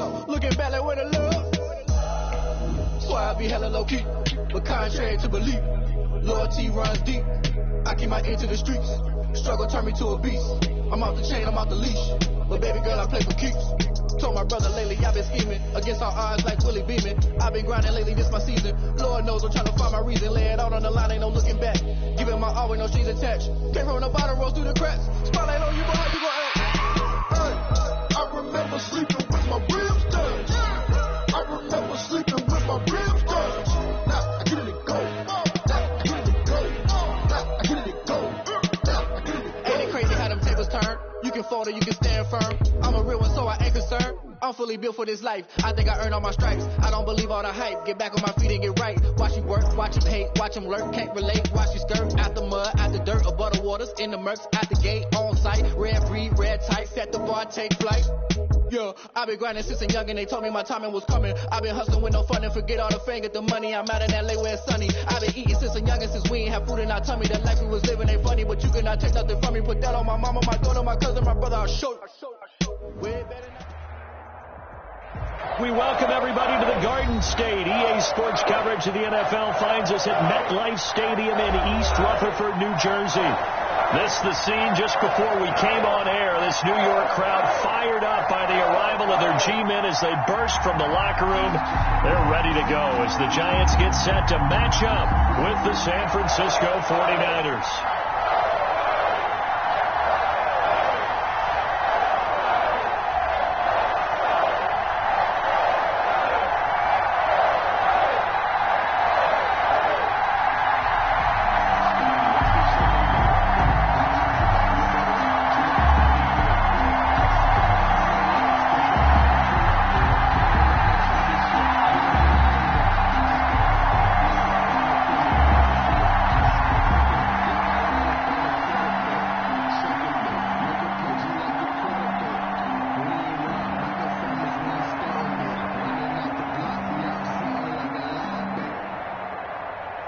up. Looking back like where the love. Swear I be hella low key, but contrary to belief, loyalty runs deep. I keep my ear to the streets. Struggle turned me to a beast. I'm off the chain, I'm off the leash. But baby girl, I play for keeps. Told my brother lately, I've been scheming against all odds like Willie Beeman. I've been grinding lately, this my season. Lord knows I'm trying to find my reason. Lay it out on the line, ain't no looking back. Giving my all with no strings attached. Came from the bottom, rose through the cracks. Spotlight on you, but how you gon' act? Hey, I remember sleeping with my ribs touched. I remember sleeping with my ribs touched. Now I get it go. Now I get it go. Now I get it go. Now I get it go. Ain't it crazy how them tables turn? You can fold or you can stand firm. I'm a real one, so I ain't concerned. I'm fully built for this life. I think I earned all my stripes. I don't believe all the hype. Get back on my feet and get right. Watch you work, watch him hate, watch him lurk. Can't relate, watch you skirt. Out the mud, out the dirt, above the waters, in the murks, out the gate, on site. Red breed, red tight, set the bar, take flight. Yeah, I've been grinding since a young and they told me my timing was coming. I've been hustling with no fun and forget all the fame, get the money. I'm out in LA where it's sunny. I've been eating since a young and since we ain't have food in our tummy. The life we was living ain't funny, but you cannot take nothing from me. Put that on my mama, my daughter, my cousin, my brother, I'll show you. Way better than We welcome everybody to the Garden State. EA Sports coverage of the NFL finds us at MetLife Stadium in East Rutherford, New Jersey. This the scene just before we came on air. This New York crowd fired up by the arrival of their G-men as they burst from the locker room. They're ready to go as the Giants get set to match up with the San Francisco 49ers.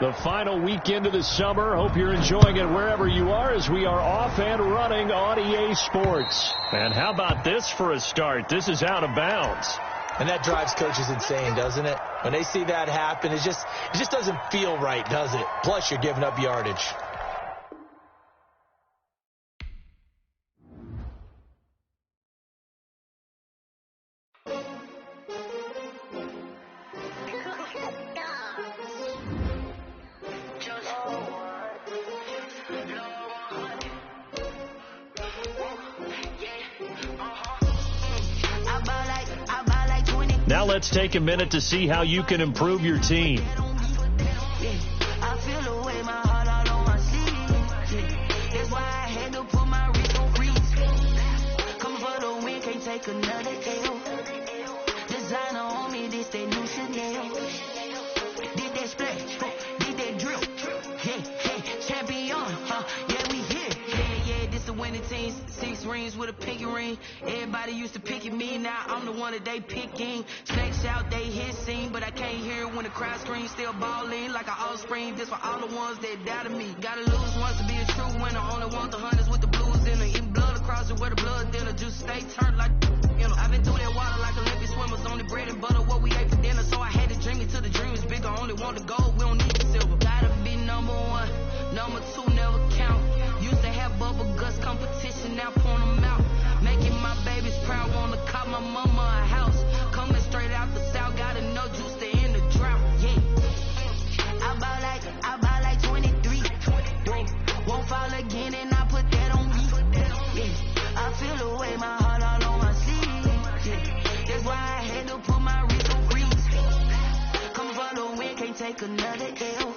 The final weekend of the summer. Hope you're enjoying it wherever you are as we are off and running on EA Sports. And how about this for a start? This is out of bounds. And that drives coaches insane, doesn't it? When they see that happen, it just doesn't feel right, does it? Plus, you're giving up yardage. Now let's take a minute to see how you can improve your team. With a pinky ring, everybody used to pick at me. Now I'm the one that they picking. Snakes out, they hit scene, but I can't hear when the crowd screams. Still balling like an offspring. This for all the ones that doubted me. Gotta lose once to be a true winner. Only want the hunters with the blues in it. Eating blood across it where the blood dinner. Just stay turned like you know. I've been through that water like Olympic swimmers. Only bread and butter what we ate for dinner. So I had to dream until the dream is bigger. Only want the gold, we don't need the silver. Gotta be number one, number two never count. Used to have bubble guts competition, now point them out. Making my babies proud, wanna call my mama a house. Coming straight out the south, gotta know juice to end the drought. Yeah, I buy like 23. Won't fall again, and I put that on me. Yeah, I feel the way, my heart all on my sleeve. Yeah, that's why I had to put my wrist on freeze. Coming for the win, can't take another L.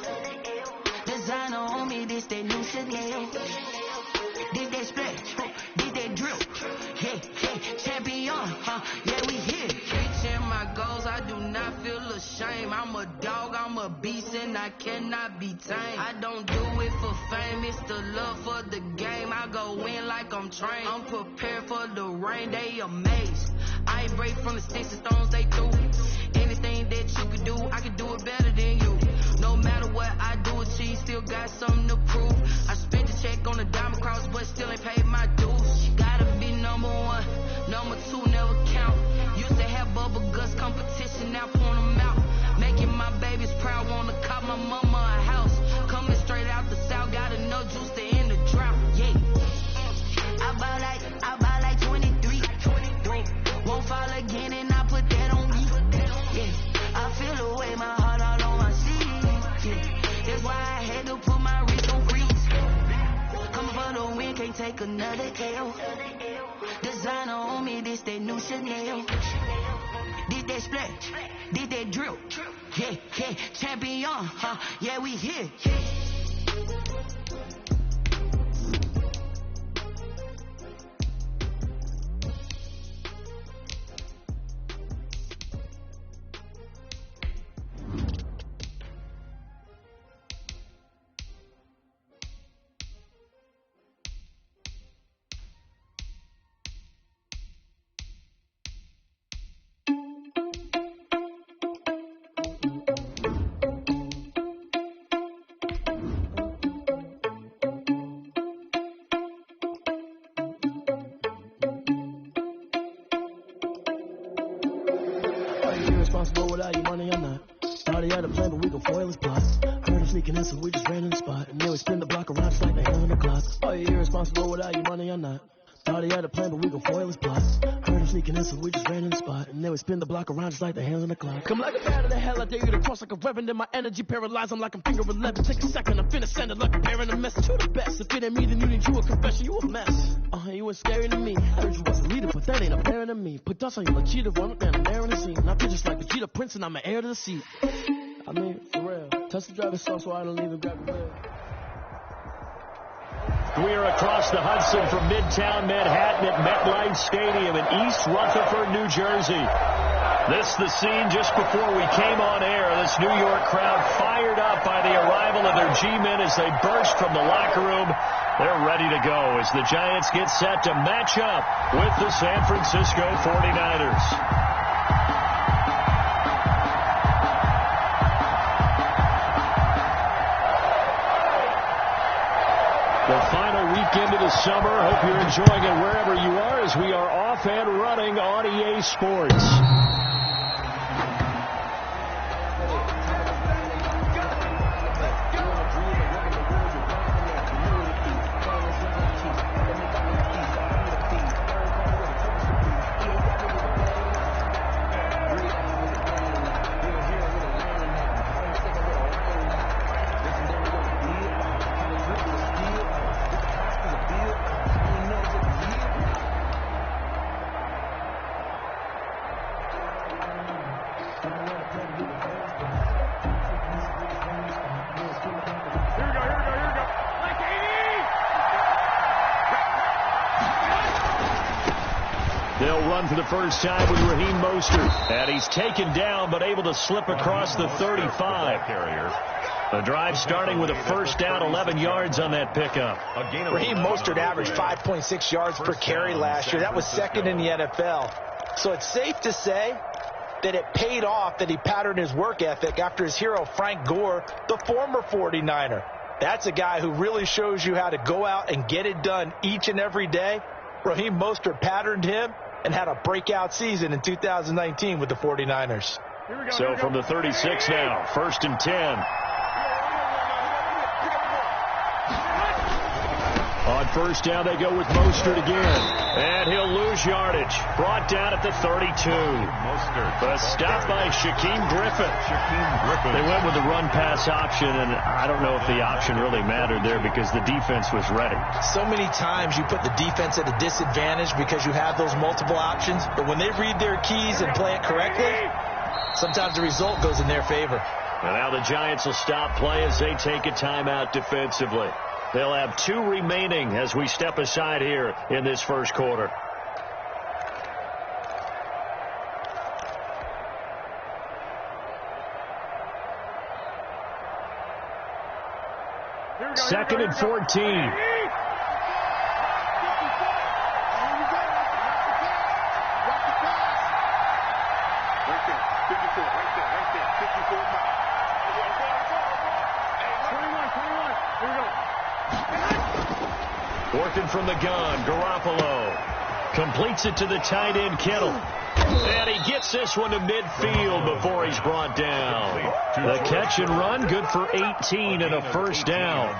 Designer on me, this that new Chanel. Did that splash, did that drip. Yeah, champion, yeah, we here. Reaching my goals, I do not feel ashamed. I'm a dog, I'm a beast, and I cannot be tamed. I don't do it for fame, it's the love for the game. I go in like I'm trained. I'm prepared for the rain, they amazed. I ain't break from the sticks and stones they threw. Anything that you could do, I could do it better than you. No matter what I do, achieve, still got something to prove. I spent the check on the diamond cross, but still ain't paid my dues. Gotta be number one, number two never count. Used to have bubble again and I put that on me. Yeah, I feel away, my heart all on my sleeve. Yeah, that's why I had to put my wrist on freeze. Come for the win, can't take another L. Designer on me, this that new Chanel. Did that splash, did that drill. Yeah, yeah, champion, yeah, we here. Irresponsible without your money, I'm not. Started out a plan, but we gon' foil his plots. Heard him sneaking in, so we just ran in the spot. And then we spin the block around just like the hand on the clock. Oh, you're irresponsible without your money, I'm not. Started out a plan, but we gon' foil his plots. Heard him sneaking in, so we just ran in the spot. And then we spin the block around just like the hands on the clock. Come like a bat of the hell, I dare you to cross like a reverend. In my energy paralyzed, I'm like I'm finger 11. Take a second, I'm finna send it like a parent a message to the best. If it ain't me, then you need you a confession, you a mess. You was scary to me. I heard you was a leader, but that ain't apparent to me. Put dust on you like cheetah, run up down the air in the scene. I feel just like Vegeta Prince and I'm an heir to the seat. I mean, for real. Touch the driver's side so I don't even grab the wheel. We are across the Hudson from Midtown Manhattan at MetLife Stadium in East Rutherford, New Jersey. This the scene just before we came on air. This New York crowd fired up by the arrival of their G-men as they burst from the locker room. They're ready to go as the Giants get set to match up with the San Francisco 49ers. The final weekend of the summer. Hope you're enjoying it wherever you are as we are off and running on EA Sports. They'll run for the first time with Raheem Mostert. And he's taken down, but able to slip across the 35. The drive starting with a first down, 11 yards on that pickup. Raheem Mostert averaged 5.6 yards per carry last year. That was second in the NFL. So it's safe to say that it paid off that he patterned his work ethic after his hero, Frank Gore, the former 49er. That's a guy who really shows you how to go out and get it done each and every day. Raheem Mostert patterned him and had a breakout season in 2019 with the 49ers. So from the 36 now, 1st and 10. On first down, they go with Mostert again. And he'll lose yardage. Brought down at the 32. The stop by Shaquem Griffin. They went with the run-pass option, and I don't know if the option really mattered there because the defense was ready. So many times you put the defense at a disadvantage because you have those multiple options, but when they read their keys and play it correctly, sometimes the result goes in their favor. And now the Giants will stop play as they take a timeout defensively. They'll have 2 remaining as we step aside here in this first quarter. Second and 14. Working from the gun, Garoppolo completes it to the tight end, Kittle. And he gets this one to midfield before he's brought down. The catch and run, good for 18 and a first down.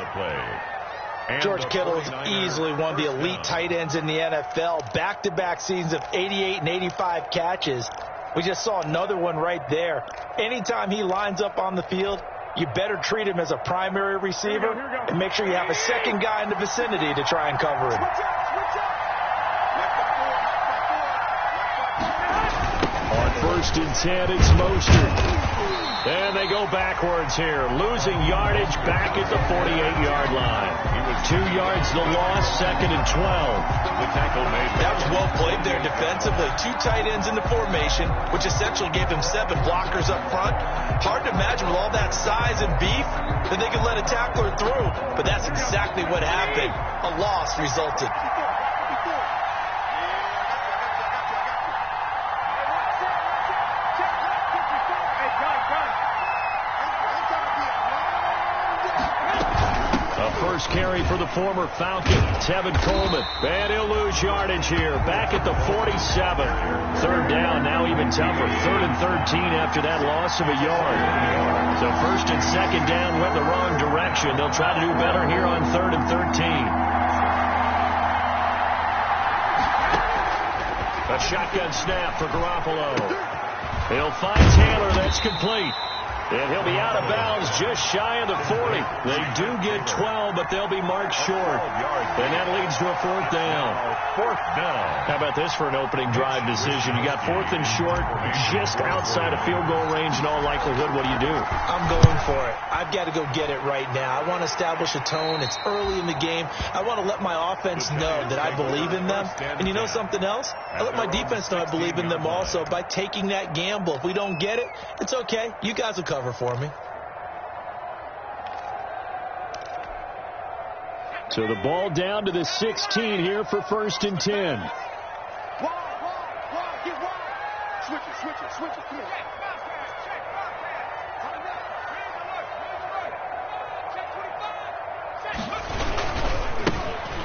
George Kittle is easily one of the elite tight ends in the NFL. Back-to-back seasons of 88 and 85 catches. We just saw another one right there. Anytime he lines up on the field, you better treat him as a primary receiver and make sure you have a second guy in the vicinity to try and cover him. On 1st and 10, it's Mostert. And they go backwards here, losing yardage back at the 48-yard line. 2 yards the loss, 2nd and 12. That was well played there defensively. 2 tight ends in the formation, which essentially gave them 7 blockers up front. Hard to imagine with all that size and beef that they could let a tackler through. But that's exactly what happened. A loss resulted. First carry for the former Falcon, Tevin Coleman. And he'll lose yardage here. Back at the 47. 3rd down, now even tougher. 3rd and 13 after that loss of a yard. So 1st and 2nd down went the wrong direction. They'll try to do better here on 3rd and 13. A shotgun snap for Garoppolo. He'll find Taylor. That's complete. And he'll be out of bounds just shy of the 40. They do get 12, but they'll be marked short. And that leads to a 4th down. 4th down. How about this for an opening drive decision? You got 4th and short, just outside of field goal range in all likelihood. What do you do? I'm going for it. I've got to go get it right now. I want to establish a tone. It's early in the game. I want to let my offense know that I believe in them. And you know something else? I let my defense know I believe in them also by taking that gamble. If we don't get it, it's okay. You guys will cover for me. So the ball down to the 16 here for 1st and 10. Get wide. Switch it. Come here.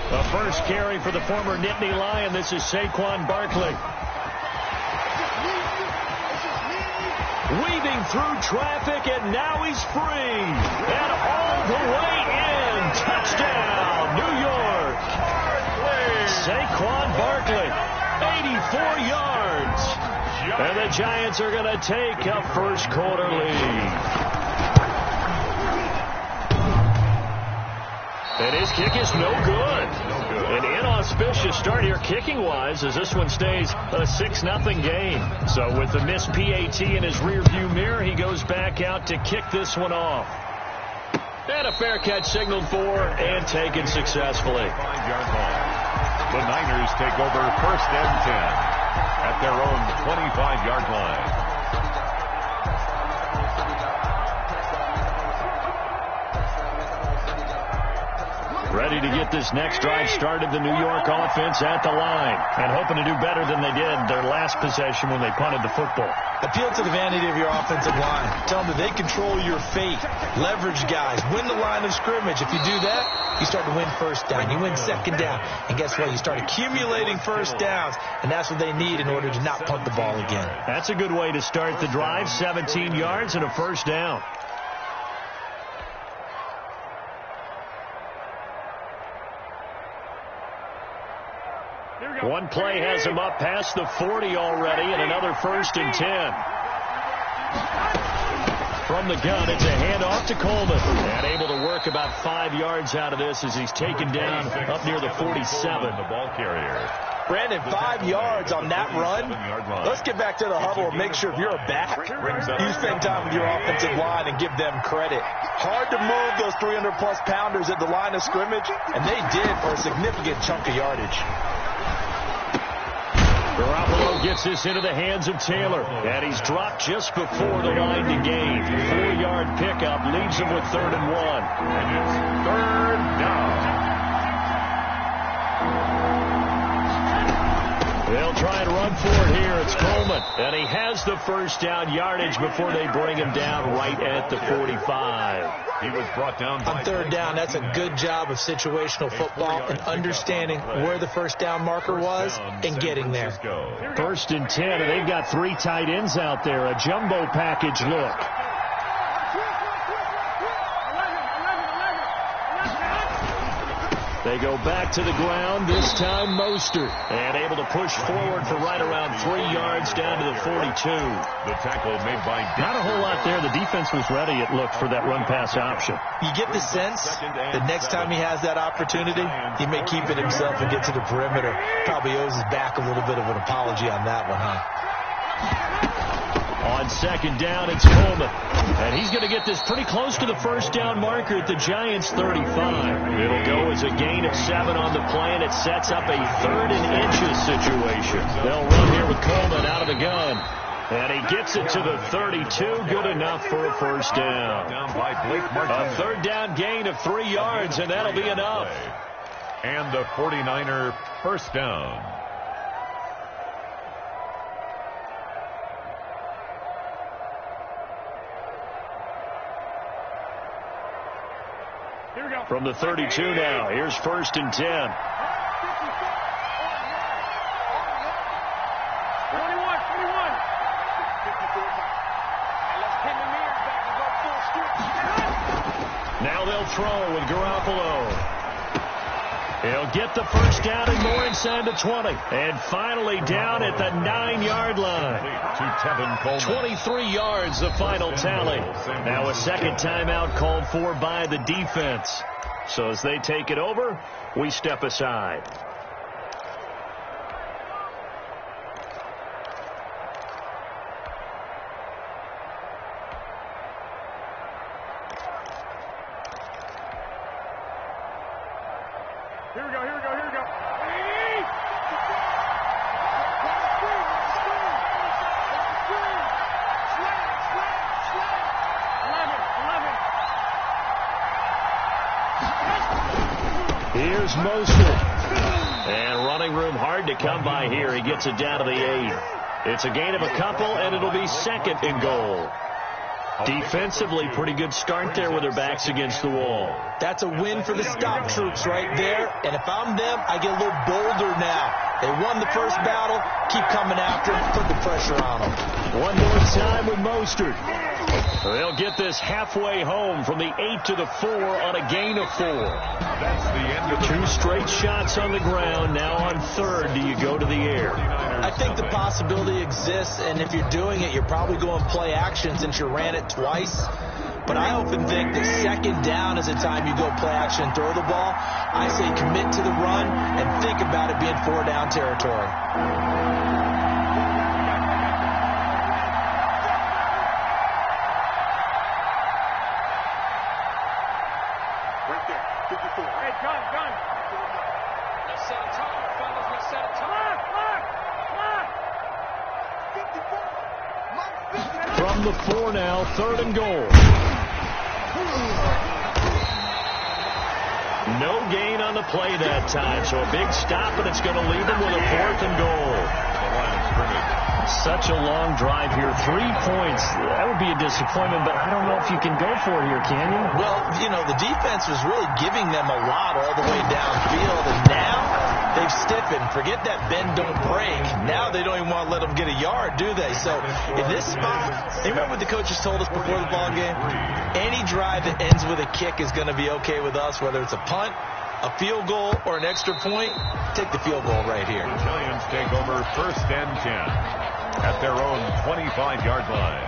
The first carry for the former Nittany Lion. This is Saquon Barkley. Weaving through traffic, and now he's free. And all the way in. Touchdown, New York. Saquon Barkley, 84 yards. And the Giants are going to take a first quarter lead. And his kick is no good. An inauspicious start here kicking-wise as this one stays a 6-0 game. So with the missed PAT in his rearview mirror, he goes back out to kick this one off. And a fair catch signaled for and taken successfully. 5-yard line. The Niners take over 1st and 10 at their own 25-yard line. Ready to get this next drive started, the New York offense at the line and hoping to do better than they did their last possession when they punted the football. Appeal to the vanity of your offensive line. Tell them that they control your fate. Leverage guys. Win the line of scrimmage. If you do that, you start to win 1st down. You win 2nd down. And guess what? You start accumulating 1st downs, and that's what they need in order to not punt the ball again. That's a good way to start the drive. 17 yards and a 1st down. One play has him up past the 40 already, and another 1st and 10. From the gun, it's a handoff to Coleman. And able to work about 5 yards out of this as he's taken down up near the 47. The ball carrier. Brandon, 5 yards on that run. Let's get back to the huddle and make sure if you're a back, you spend time with your offensive line and give them credit. Hard to move those 300-plus pounders at the line of scrimmage, and they did for a significant chunk of yardage. Garoppolo gets this into the hands of Taylor, and he's dropped just before the line to gain. 4-yard pickup leaves him with 3rd and 1. And it's 3rd down. They'll try and run for it here. It's Coleman, and he has the 1st down yardage before they bring him down right at the 45. He was brought down on 3rd down. That's a good job of situational football and understanding where the 1st down marker was and getting there. 1st and 10, and they've got 3 tight ends out there. A jumbo package look. They go back to the ground, this time Mostert. And able to push forward for right around 3 yards down to the 42. The tackle made by... Not a whole lot there. The defense was ready, it looked, for that run-pass option. You get the sense that next time he has that opportunity, he may keep it himself and get to the perimeter. Probably owes his back a little bit of an apology on that one, huh? On second down, it's Coleman. And he's going to get this pretty close to the first down marker at the Giants' 35. It'll go as a gain of 7 on the play, and it sets up a 3rd and inches situation. They'll run here with Coleman out of the gun. And he gets it to the 32. Good enough for a first down. A third down gain of 3 yards, and that'll be enough. And the 49er first down. From the 32 now, here's 1st and 10. 21. Now they'll throw with Garoppolo. He'll get the first down and more inside the 20. And finally down at the 9-yard line. 23 yards, the final tally. Now a second timeout called for by the defense. So as they take it over, we step aside. Here we go. Here's Mostert. And running room hard to come by here. He gets it down to the 8. It's a gain of a couple, and it'll be 2nd and goal. Defensively, pretty good start there with their backs against the wall. That's a win for the stop troops right there. And if I'm them, I get a little bolder now. They won the first battle. Keep coming after them. Put the pressure on them. One more time with Mostert. They'll get this halfway home from the 8 to the 4 on a gain of 4. That's the end of the 2 straight shots on the ground. Now on 3rd, do you go to the air? I think the possibility exists, and if you're doing it, you're probably going play action since you ran it twice. But I often think that 2nd down is the time you go play action and throw the ball. I say commit to the run and think about it being 4-down territory. Right there. 54. Hey, gun. Let's set a time, fellas. Let's set a time. Come on. 54. From the 4 now, 3rd and goal. No gain on the play that time, so a big stop, and it's going to leave them with a 4th and goal. Such a long drive here. 3 points. That would be a disappointment, but I don't know if you can go for it here, can you? Well, you know, the defense was really giving them a lot all the way downfield, and now they've stiffened. Forget that bend, don't break. Now they don't even want to let them get a yard, do they? So in this spot, you remember what the coaches told us before the ball game? Any drive that ends with a kick is going to be okay with us, whether it's a punt, a field goal, or an extra point. Take the field goal right here. The Giants take over 1st and 10 at their own 25-yard line.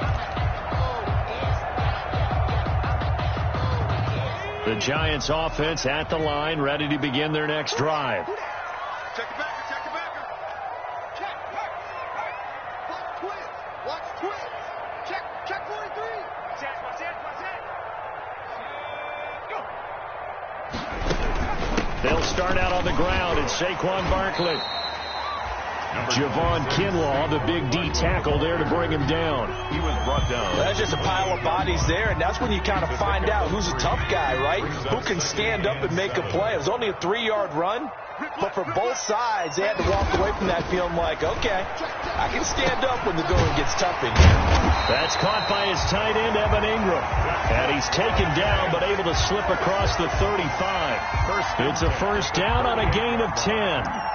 The Giants offense at the line, ready to begin their next drive. Check it back. Check. Watch twist. Check 43. Watch that. Go. They'll start out on the ground. It's Saquon Barkley. Javon Kinlaw, the big D tackle there to bring him down. He was brought down. That's just a pile of bodies there, and that's when you kind of find out who's a tough guy, right? Who can stand up and make a play. It was only a 3-yard run, but for both sides, they had to walk away from that feeling like, okay, I can stand up when the going gets tough in here. That's caught by his tight end, Evan Ingram. And he's taken down, but able to slip across the 35. It's a first down on a gain of 10.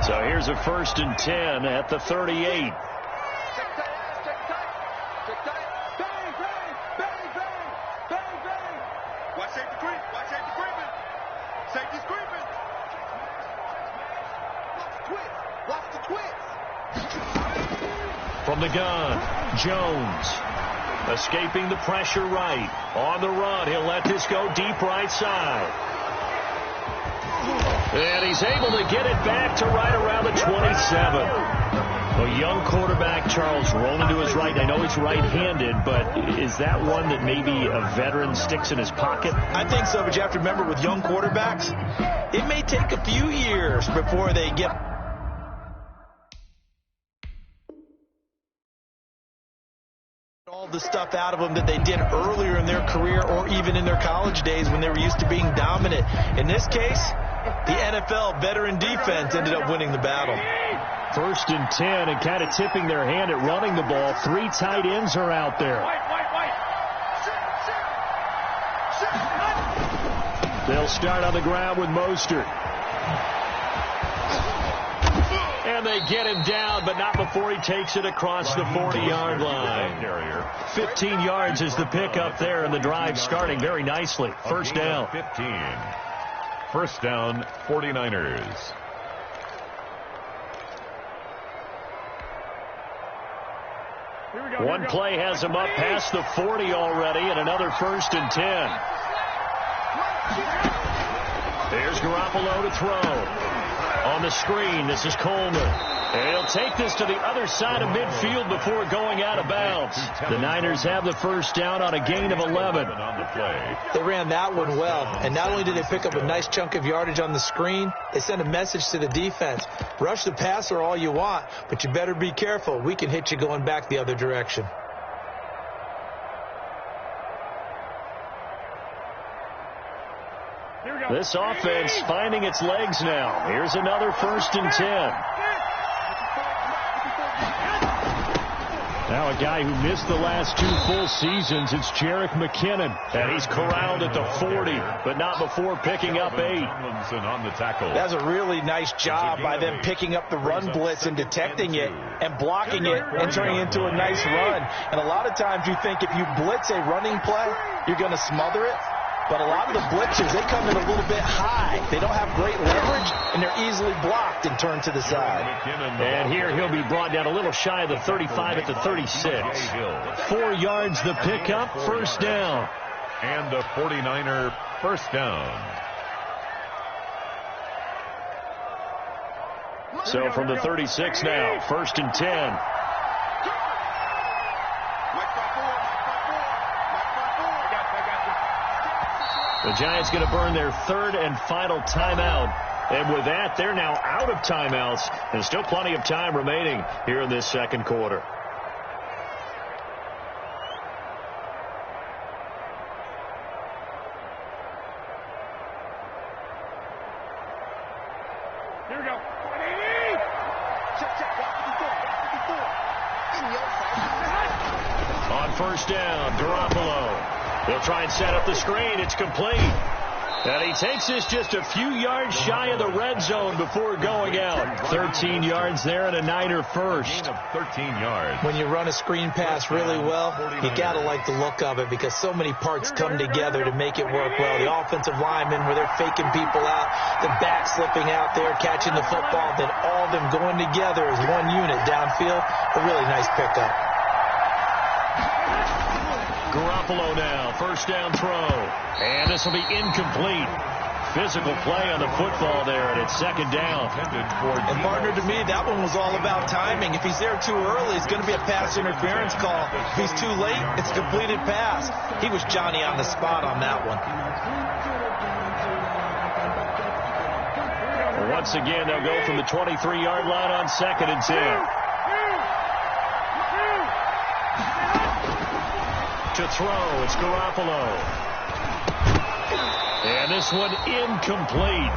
So here's a 1st and 10 at the 38. He's creeping. Watch the twist. From the gun, Jones. Escaping the pressure right. On the run, he'll let this go deep right side. And he's able to get it back to right around the 27. A young quarterback, Charles, rolling to his right. I know he's right-handed, but is that one that maybe a veteran sticks in his pocket? I think so, but you have to remember with young quarterbacks, it may take a few years before they get all the stuff out of them that they did earlier in their career or even in their college days when they were used to being dominant. In this case, the NFL veteran defense ended up winning the battle. 1st and 10 and kind of tipping their hand at running the ball. 3 tight ends are out there. They'll start on the ground with Mostert. And they get him down, but not before he takes it across the 40-yard line. 15 yards is the pickup there, and the drive starting very nicely. First down. 15. First down, 49ers. One play has him up past the 40 already, and another 1st and 10. There's Garoppolo to throw. On the screen, this is Coleman. And he'll take this to the other side of midfield before going out of bounds. The Niners have the first down on a gain of 11. They ran that one well, and not only did they pick up a nice chunk of yardage on the screen, they sent a message to the defense. Rush the passer all you want, but you better be careful. We can hit you going back the other direction. This offense finding its legs now. Here's another 1st and 10. Now a guy who missed the last 2 full seasons, it's Jerick McKinnon. And he's corralled at the 40, but not before picking up 8. On the tackle. That's a really nice job by them picking up the run blitz and detecting it and blocking it and turning it into a nice run. And a lot of times you think if you blitz a running play, you're going to smother it. But a lot of the blitzers, they come in a little bit high. They don't have great leverage, and they're easily blocked and turned to the side. And here he'll be brought down a little shy of the 35 at the 36. 4 yards the pickup, first down. And a 49er first down. So from the 36 now, 1st and 10. The Giants going to burn their 3rd and final timeout. And with that, they're now out of timeouts. There's still plenty of time remaining here in this second quarter. Here we go. On first down, Garoppolo. They'll try and set up the screen. It's complete. And he takes this just a few yards shy of the red zone before going out. 13 yards there and a Niner first. 13 yards. When you run a screen pass really well, you got to like the look of it because so many parts come together to make it work well. The offensive linemen where they're faking people out, the back slipping out there, catching the football, then all of them going together as one unit downfield. A really nice pickup. Garoppolo now, first down throw. And this will be incomplete. Physical play on the football there, and it's second down. And partner, to me, that one was all about timing. If he's there too early, it's going to be a pass interference call. If he's too late, it's a completed pass. He was Johnny on the spot on that one. Once again, they'll go from the 23-yard line on 2nd and 10. To throw, it's Garoppolo. And this one incomplete.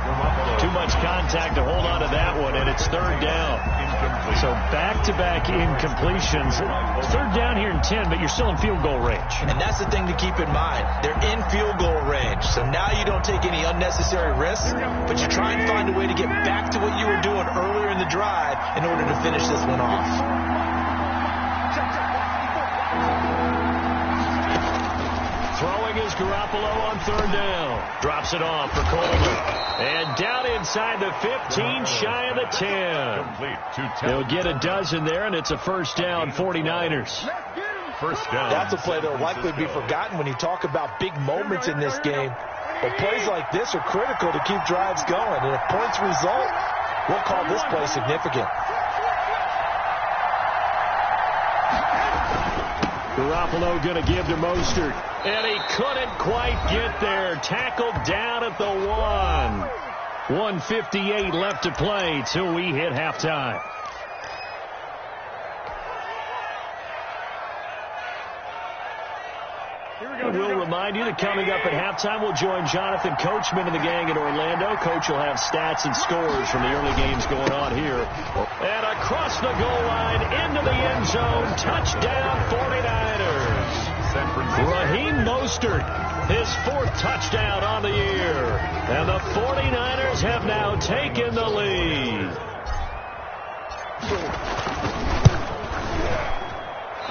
Too much contact to hold on to that one, and it's 3rd down. So back-to-back incompletions. 3rd down here in 10, but you're still in field goal range. And that's the thing to keep in mind. They're in field goal range. So now you don't take any unnecessary risks, but you try and find a way to get back to what you were doing earlier in the drive in order to finish this one off. is Garoppolo on third down. Drops it off for Coleman. And down inside the 15, shy of the 10. They'll get a dozen there, and it's a first down, 49ers. First down. That's a play that will likely be forgotten when you talk about big moments in this game. But plays like this are critical to keep drives going. And if points result, we'll call this play significant. Garoppolo going to give to Mostert. And he couldn't quite get there. Tackled down at the 1:58 left to play till we hit halftime. We'll remind you that coming up at halftime, we'll join Jonathan Coachman and the gang in Orlando. Coach will have stats and scores from the early games going on here. And across the goal line, into the end zone, touchdown 49ers. Raheem Mostert, his 4th touchdown on the year. And the 49ers have now taken the lead.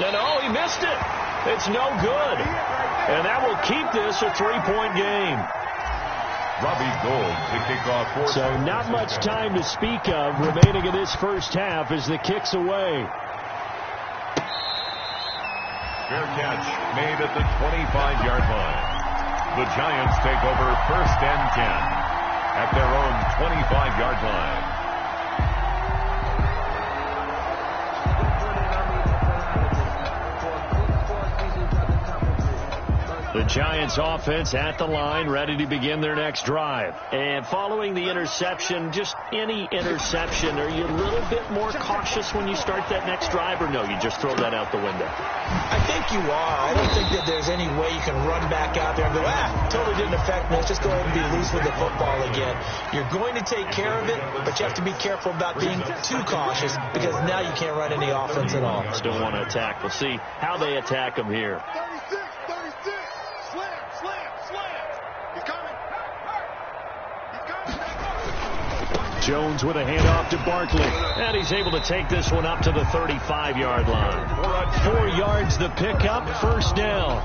And oh, he missed it. It's no good. And that will keep this a 3-point game. Robbie Gould to kick off. So not much time to speak of remaining in this first half as the kick's away. Fair catch made at the 25-yard line. The Giants take over first and 10 at their own 25-yard line. The Giants offense at the line, ready to begin their next drive. And following the interception, just any interception, are you a little bit more cautious when you start that next drive, or no, you just throw that out the window? I think you are. I don't think that there's any way you can run back out there and go, totally didn't affect me. Let's just go ahead and be loose with the football again. You're going to take care of it, but you have to be careful about being too cautious because now you can't run any offense at all. Still want to attack. We'll see how they attack them here. Jones with a handoff to Barkley. And he's able to take this one up to the 35-yard line. 4 yards the pickup, first down.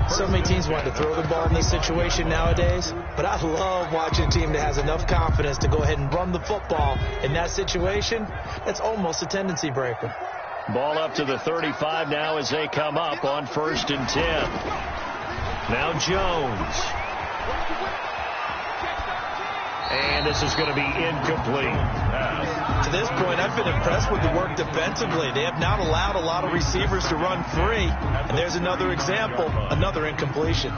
So many teams want to throw the ball in this situation nowadays, but I love watching a team that has enough confidence to go ahead and run the football. In that situation, that's almost a tendency breaker. Ball up to the 35 now as they come up on first and 10. Now Jones. And this is going to be incomplete. To this point, I've been impressed with the work defensively. They have not allowed a lot of receivers to run free. And there's another example, another incompletion.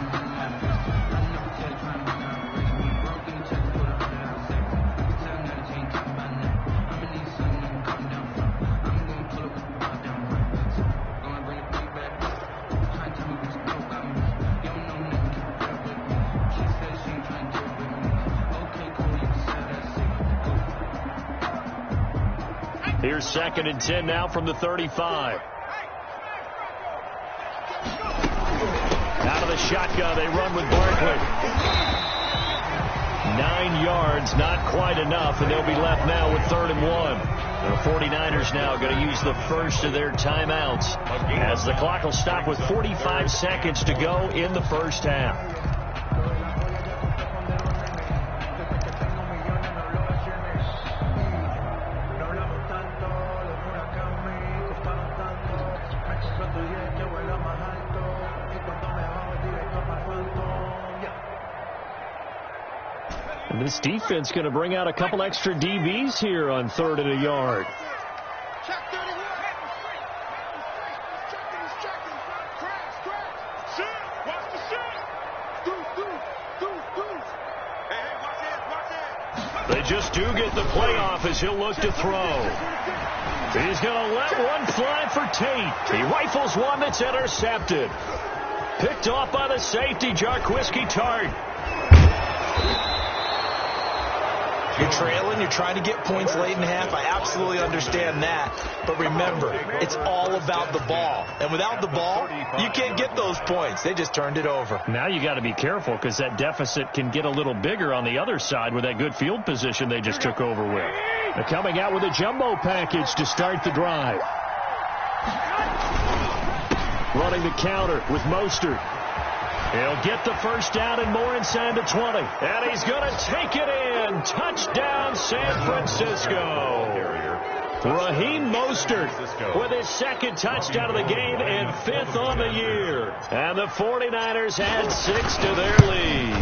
Here's second and 10 now from the 35. Out of the shotgun, they run with Barkley. 9 yards, not quite enough, and they'll be left now with 3rd and 1. The 49ers now going to use the first of their timeouts as the clock will stop with 45 seconds to go in the first half. And this defense going to bring out a couple extra DBs here on 3rd and a yard. They just do get the play off as he'll look to throw. He's going to let one fly for Tate. He rifles one that's intercepted. Picked off by the safety, Jarquiski Tart. You're trailing, you're trying to get points late in half. I absolutely understand that. But remember, it's all about the ball. And without the ball, you can't get those points. They just turned it over. Now you got to be careful because that deficit can get a little bigger on the other side with that good field position they just took over with. They're coming out with a jumbo package to start the drive. Running the counter with Mostert. He'll get the first down and more inside the 20. And he's going to take it in. Touchdown, San Francisco. Raheem Mostert with his second touchdown of the game and 5th on the year. And the 49ers add 6 to their lead.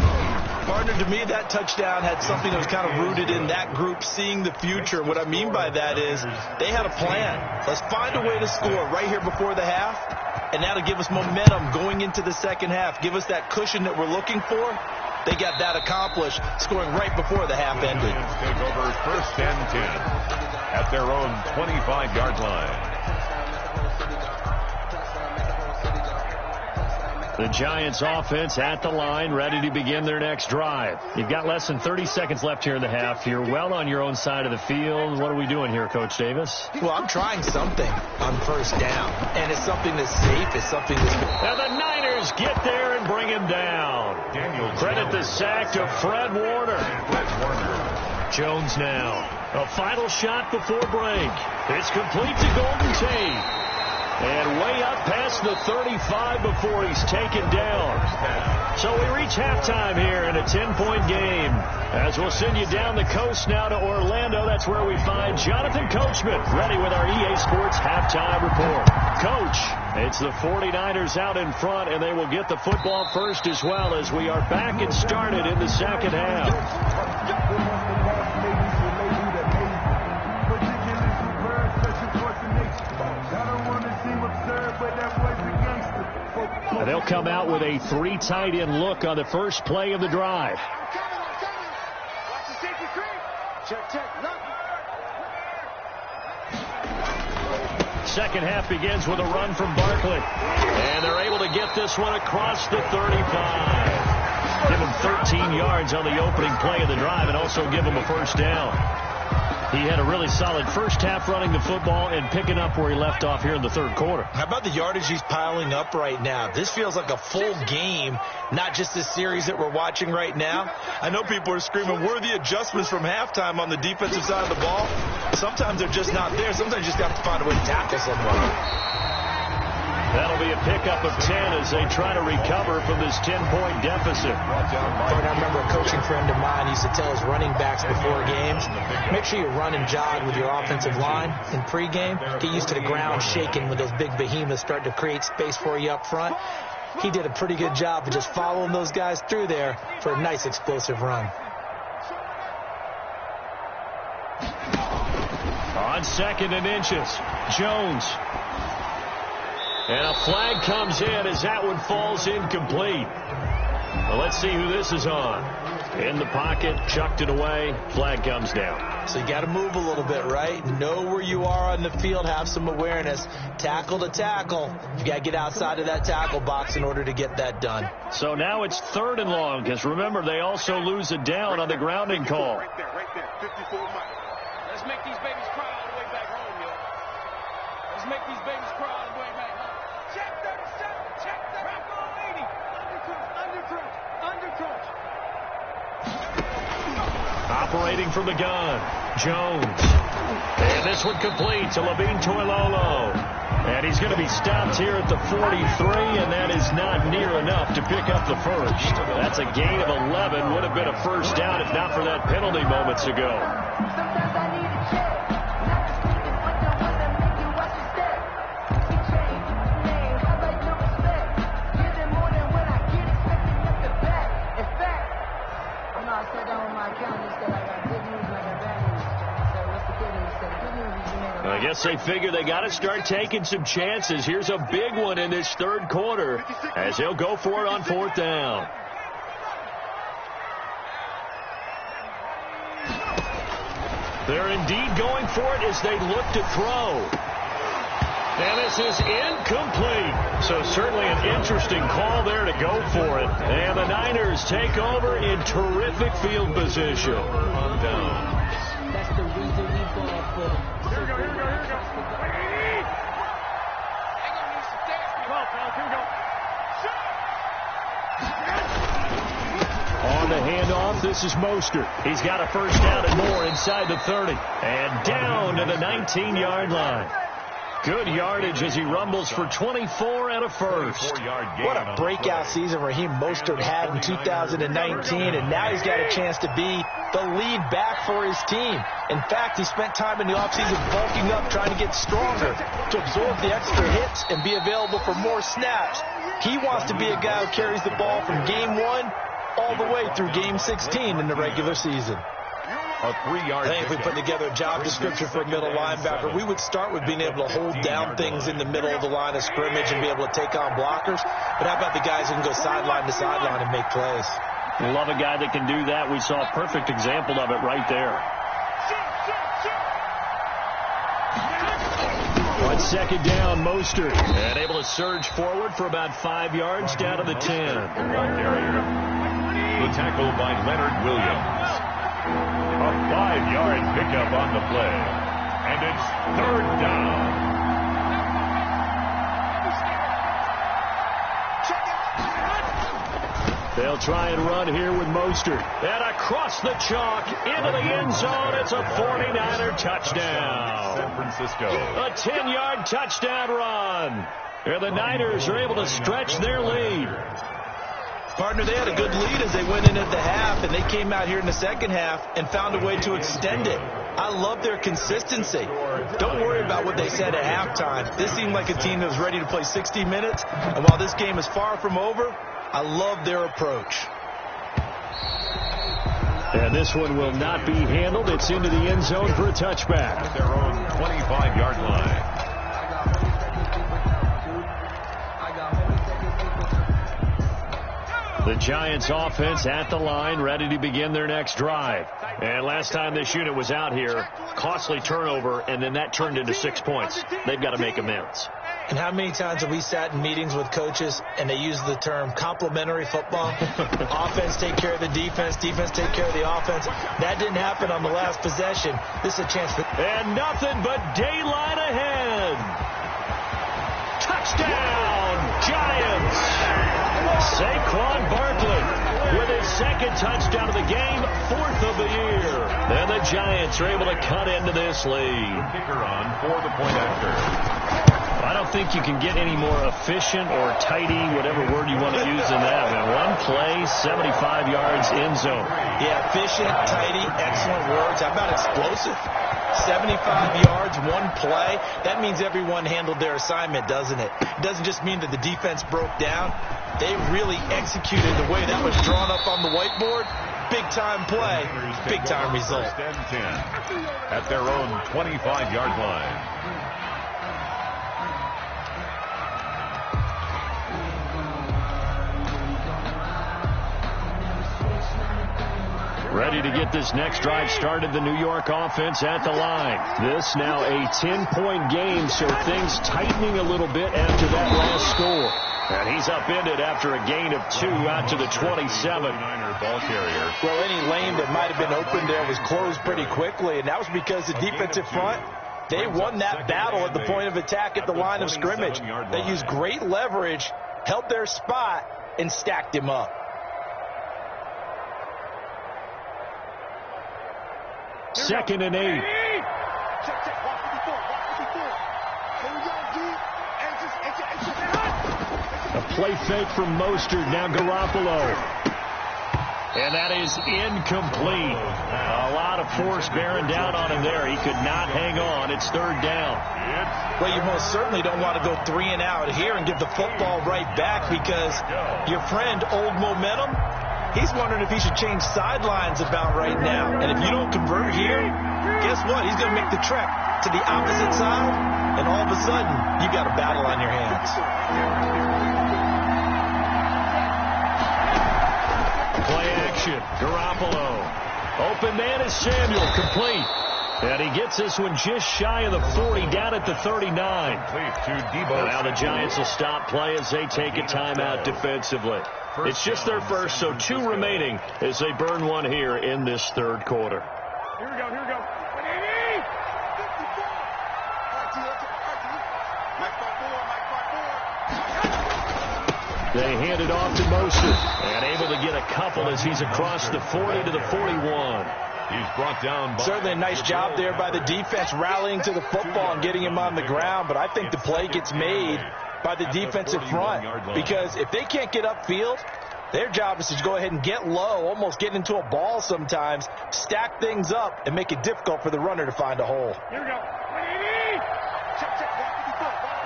Partner, to me, that touchdown had something that was kind of rooted in that group seeing the future. What I mean by that is they had a plan. Let's find a way to score right here before the half, and that'll give us momentum going into the second half. Give us that cushion that we're looking for. They got that accomplished, scoring right before the half ended. Take over 1st and 10 at their own 25-yard line. The Giants offense at the line, ready to begin their next drive. You've got less than 30 seconds left here in the half. You're well on your own side of the field. What are we doing here, Coach Davis? Well, I'm trying something on 1st down, and it's something that's safe. It's something that's... And the Niners get there and bring him down. Credit the sack to Fred Warner. Jones now. A final shot before break. It's complete to Golden Tate. And way up past the 35 before he's taken down. So we reach halftime here in a 10-point game. As we'll send you down the coast now to Orlando. That's where we find Jonathan Coachman ready with our EA Sports halftime report. Coach, it's the 49ers out in front, and they will get the football first as well as we are back and started in the second half. They'll come out with a 3 tight end look on the first play of the drive. Second half begins with a run from Barkley. And they're able to get this one across the 35. Give him 13 yards on the opening play of the drive and also give him a first down. He had a really solid first half running the football and picking up where he left off here in the third quarter. How about the yardage he's piling up right now? This feels like a full game, not just this series that we're watching right now. I know people are screaming, where are the adjustments from halftime on the defensive side of the ball? Sometimes they're just not there. Sometimes you just got to find a way to tackle someone. That'll be a pickup of 10 as they try to recover from this 10-point deficit. I remember a coaching friend of mine used to tell his running backs before games, make sure you run and jog with your offensive line in pregame. Get used to the ground shaking when those big behemoths start to create space for you up front. He did a pretty good job of just following those guys through there for a nice explosive run. On 2nd and inches, Jones. And a flag comes in as that one falls incomplete. Well, let's see who this is on. In the pocket, chucked it away, flag comes down. So you got to move a little bit, right? Know where you are on the field, have some awareness. Tackle to tackle. You got to get outside of that tackle box in order to get that done. So now it's 3rd and long, because remember, they also lose a down on the grounding call. Right there, 54 miles. Let's make these babies cry all the way back home, yo. Let's make these babies cry all the way back home. Check 37, check 30, go 80. Undercrunch. Operating from the gun, Jones. And this one complete to Levine Toilolo. And he's going to be stopped here at the 43, and that is not near enough to pick up the first. That's a gain of 11. Would have been a first down if not for that penalty moments ago. Sometimes I need a check. Not to sleep in winter weather, make you watch your step. You change your name, how about no respect? Give it more than what I get, expecting nothing back. In fact, I know I said that on my account, he said I got good news and I got bad news. So what's the good news? He said the good news is you made a I guess they figure they got to start taking some chances. Here's a big one in this third quarter as they'll go for it on 4th down. They're indeed going for it as they look to throw. And this is incomplete. So certainly an interesting call there to go for it. And the Niners take over in terrific field position. That's the reason we ball for them. Here we go. Wait. They're going to need some dance. Come on, fellas. Here we go. On the handoff, this is Mostert. He's got a first down and more inside the 30. And down to the 19-yard line. Good yardage as he rumbles for 24 and a first. What a breakout season Raheem Mostert had in 2019, and now he's got a chance to be the lead back for his team. In fact, he spent time in the offseason bulking up, trying to get stronger to absorb the extra hits and be available for more snaps. He wants to be a guy who carries the ball from game 1 all the way through game 16 in the regular season. A 3-yard. I think if we put together a job description for a middle linebacker, we would start with being able to hold down things in the middle of the line of scrimmage and be able to take on blockers. But how about the guys who can go sideline to sideline and make plays? Love a guy that can do that. We saw a perfect example of it right there. On second down, Mostert. And able to surge forward for about 5 yards down to the 10. The tackle by Leonard Williams. A 5-yard pickup on the play. And it's third down. They'll try and run here with Mostert. And across the chalk into the end zone. It's a 49er touchdown. San Francisco. A 10-yard touchdown run. And the Niners are able to stretch their lead. Partner, they had a good lead as they went in at the half, and they came out here in the second half and found a way to extend it. I love their consistency. Don't worry about what they said at halftime. This seemed like a team that was ready to play 60 minutes, and while this game is far from over, I love their approach. And this one will not be handled. It's into the end zone for a touchback. At their own 25-yard line. The Giants offense at the line, ready to begin their next drive. And last time this unit was out here, costly turnover, and then that turned into 6 points. They've got to make amends. And how many times have we sat in meetings with coaches and they use the term complementary football? Offense take care of the defense, defense take care of the offense. That didn't happen on the last possession. This is a chance for... And nothing but daylight ahead. Touchdown, Giants! Saquon Barkley with his second touchdown of the game, 4th of the year. And the Giants are able to cut into this lead. Kicker on for the point after. I don't think you can get any more efficient or tidy, whatever word you want to use in that. Man, one play, 75 yards, end zone. Yeah, efficient, tidy, excellent words. How about explosive? 75 yards, one play. That means everyone handled their assignment, doesn't it? It doesn't just mean that the defense broke down. They really executed the way that was drawn up on the whiteboard. Big-time play, big-time result. First and 10 at their own 25-yard line. Ready to get this next drive started, the New York offense at the line. This now a 10-point game, so things tightening a little bit after that last score. And he's upended after a gain of 2 out to the 27. Ball carrier. Well, any lane that might have been open there was closed pretty quickly, and that was because the defensive front, they won that battle at the point of attack at the line of scrimmage. They used great leverage, held their spot, and stacked him up. Second and 8. A play fake from Mostert, now Garoppolo. And that is incomplete. A lot of force bearing down on him there. He could not hang on. It's third down. Well, you most certainly don't want to go 3 and out here and give the football right back, because your friend, Old Momentum, he's wondering if he should change sidelines about right now. And if you don't convert here, guess what? He's going to make the trek to the opposite side, and all of a sudden, you got a battle on your hands. Play action. Garoppolo. Open man is Samuel. Complete. And he gets this one just shy of the 40, down at the 39. Now the Giants will stop play as they take a timeout defensively. It's just their first, so 2 remaining as they burn one here in this third quarter. Here we go, here we go. They hand it off to Mostert, and able to get a couple as he's across the 40 to the 41. He's brought down by certainly a nice job there by the defense rallying to the football and getting him on the ground, but I think the play gets made by the defensive front, because if they can't get upfield, their job is to go ahead and get low, almost get into a ball sometimes, stack things up, and make it difficult for the runner to find a hole. Here we go. Check, check.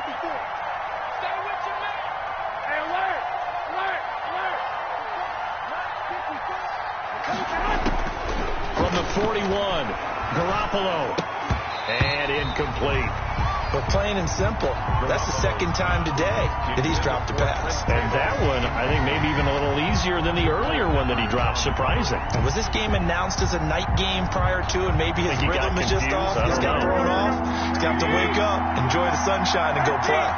54. Stay with your man. Hey, alert. From the 41, Garoppolo. And incomplete. But plain and simple, that's the second time today that he's dropped a pass. And that one, I think, maybe even a little easier than the earlier one that he dropped. Surprising. And was this game announced as a night game prior to, and maybe his rhythm is just off? He's got thrown off. He's got to wake up, enjoy the sunshine, and go play.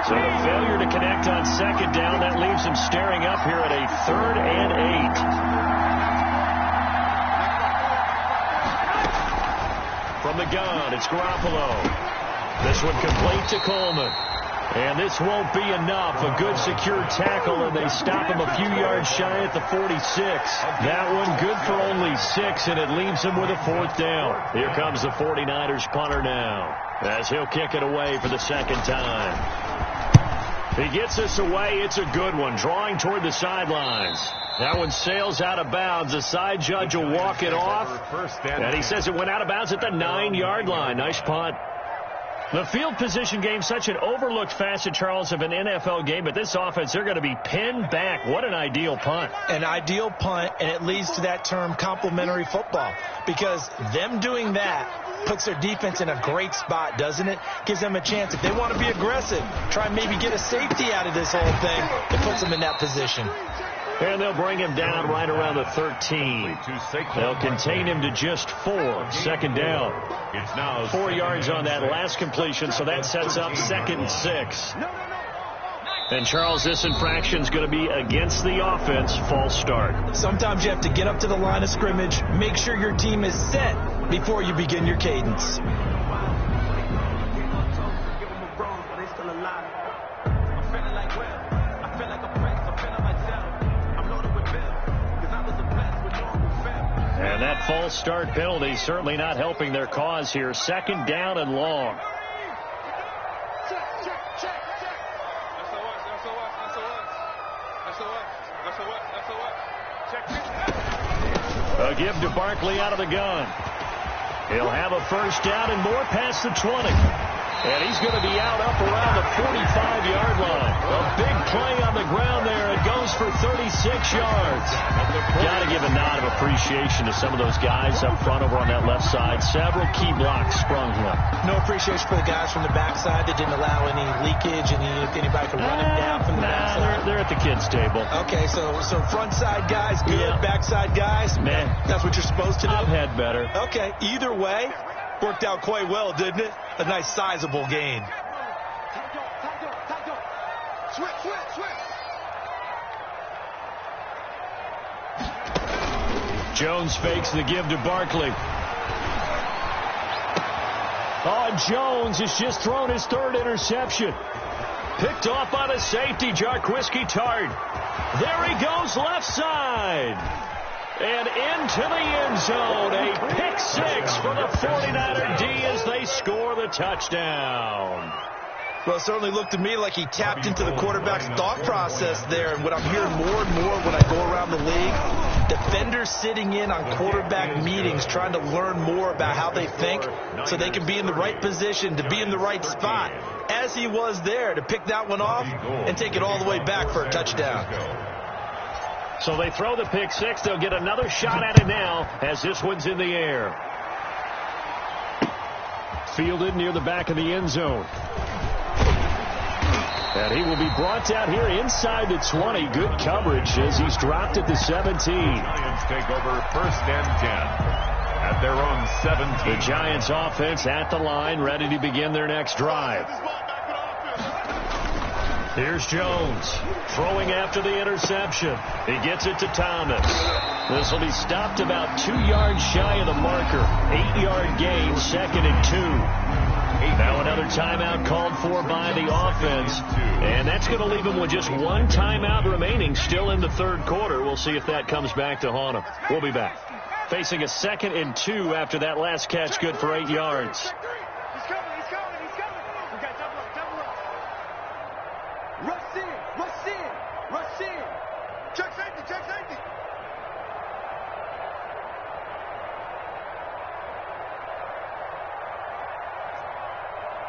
So the failure to connect on second down, that leaves him staring up here at a 3rd and 8. From the gun, it's Garoppolo. This one complete to Coleman. And this won't be enough. A good secure tackle, and they stop him a few yards shy at the 46. That one good for only 6, and it leaves him with a 4th down. Here comes the 49ers punter now, as he'll kick it away for the second time. He gets this away. It's a good one, drawing toward the sidelines. That one sails out of bounds. The side judge will walk it off, and he says it went out of bounds at the 9-yard line. Nice punt. The field position game, such an overlooked facet, Charles, of an NFL game, but this offense, they're going to be pinned back. What an ideal punt. An ideal punt, and it leads to that term complementary football, because them doing that puts their defense in a great spot, doesn't it? Gives them a chance. If they want to be aggressive, try and maybe get a safety out of this whole thing, it puts them in that position. And they'll bring him down right around the 13. They'll contain him to just 4. Second down. 4 yards on that last completion, so that sets up 2nd and 6. And, Charles, this infraction's going to be against the offense. False start. Sometimes you have to get up to the line of scrimmage, make sure your team is set before you begin your cadence. And that false start penalty certainly not helping their cause here. Second down and long. A give to Barkley out of the gun. He'll have a first down and more past the 20. And he's going to be out up around the 45-yard line. A big play on the ground there. It goes for 36 yards. Got to give a nod of appreciation to some of those guys up front over on that left side. Several key blocks sprung here. No appreciation for the guys from the backside that didn't allow any leakage, anybody from running down from the backside. They're at the kids' table. Okay, so front side guys good, yeah. Backside guys, man, that's what you're supposed to do. I've had better. Okay, either way, worked out quite well, didn't it? A nice sizable gain. Jones fakes the give to Barkley. Oh, Jones has just thrown his 3rd interception. Picked off by the safety, Jarquiski Tart. There he goes, left side. And into the end zone. A pick 6 for the 49er D as they score the touchdown. Well, it certainly looked to me like he tapped into the quarterback's thought process there. And what I'm hearing more and more when I go around the league, defenders sitting in on quarterback meetings trying to learn more about how they think so they can be in the right position, to be in the right spot, as he was there, to pick that one off and take it all the way back for a touchdown. So they throw the pick 6. They'll get another shot at it now as this one's in the air. Fielded near the back of the end zone. And he will be brought down here inside the 20. Good coverage as he's dropped at the 17. Giants take over 1st and 10 at their own 17. The Giants offense at the line, ready to begin their next drive. Here's Jones throwing after the interception. He gets it to Thomas. This will be stopped about 2 yards shy of the marker. 8-yard gain, 2nd and 2. Now another timeout called for by the offense. And that's going to leave him with just one timeout remaining still in the 3rd quarter. We'll see if that comes back to haunt him. We'll be back. Facing a 2nd and 2 after that last catch, good for 8 yards. He's coming. We got double up. Rush in. Check safety.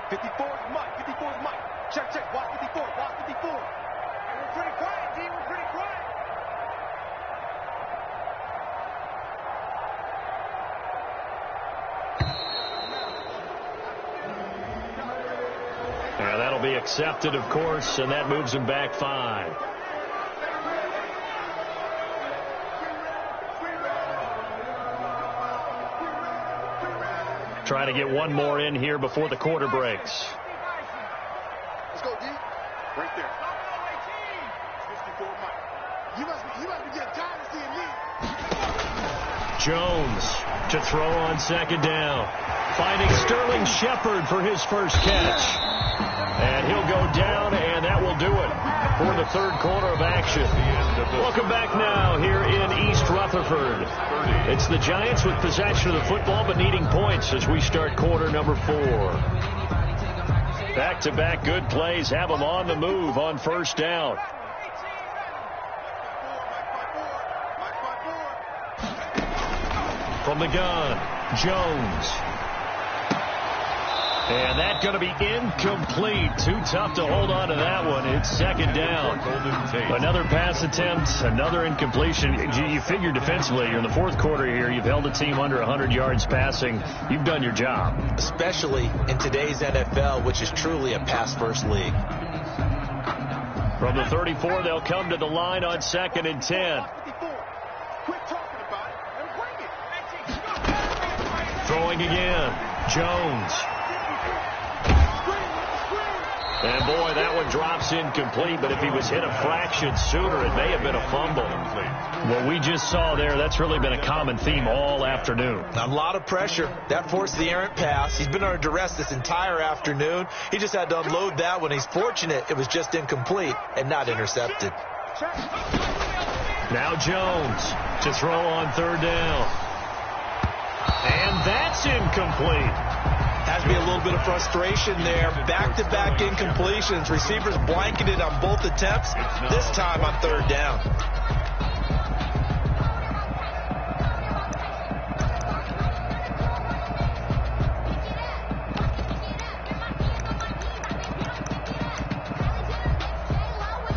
54 is Mike. Check. Watch 54. And we're pretty quiet, D. We're pretty quiet. Yeah, that'll be accepted, of course, and that moves him back 5. Trying to get one more in here before the quarter breaks. Let's go, D. Right there. 54 Mike. You must be getting tired of seeing me. Jones to throw on 2nd down. Finding Sterling Shepard for his first catch. And he'll go down, and that will do it for the 3rd quarter of action. Welcome back now here in East Rutherford. It's the Giants with possession of the football but needing points as we start quarter number 4. Back-to-back good plays have them on the move on 1st down. From the gun, Jones. And that's going to be incomplete. Too tough to hold on to that one. It's 2nd down. Another pass attempt, another incompletion. You figure defensively, you're in the 4th quarter here. You've held a team under 100 yards passing. You've done your job. Especially in today's NFL, which is truly a pass-first league. From the 34, they'll come to the line on 2nd and 10. Throwing again. Jones. And, boy, that one drops incomplete, but if he was hit a fraction sooner, it may have been a fumble. What we just saw there, that's really been a common theme all afternoon. A lot of pressure. That forced the errant pass. He's been under duress this entire afternoon. He just had to unload that one. He's fortunate it was just incomplete and not intercepted. Now Jones to throw on 3rd down. And that's incomplete. Has to be a little bit of frustration there. Back-to-back incompletions. Receivers blanketed on both attempts, this time on 3rd down.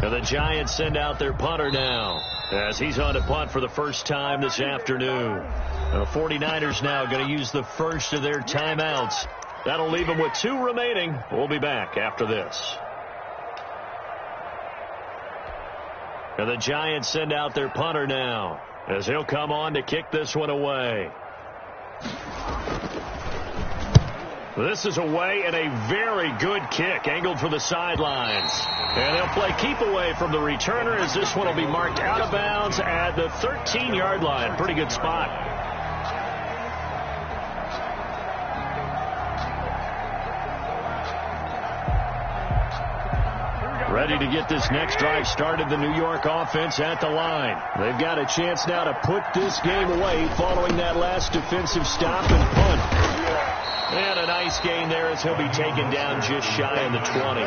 And the Giants send out their punter now as he's on to punt for the first time this afternoon. The 49ers now going to use the first of their timeouts. That'll leave them with 2 remaining. We'll be back after this. And the Giants send out their punter now as he'll come on to kick this one away. This is away and a very good kick angled for the sidelines. And they'll play keep away from the returner as this one will be marked out of bounds at the 13-yard line. Pretty good spot. Ready to get this next drive started, the New York offense at the line. They've got a chance now to put this game away following that last defensive stop and punt. And a nice gain there as he'll be taken down just shy of the 20.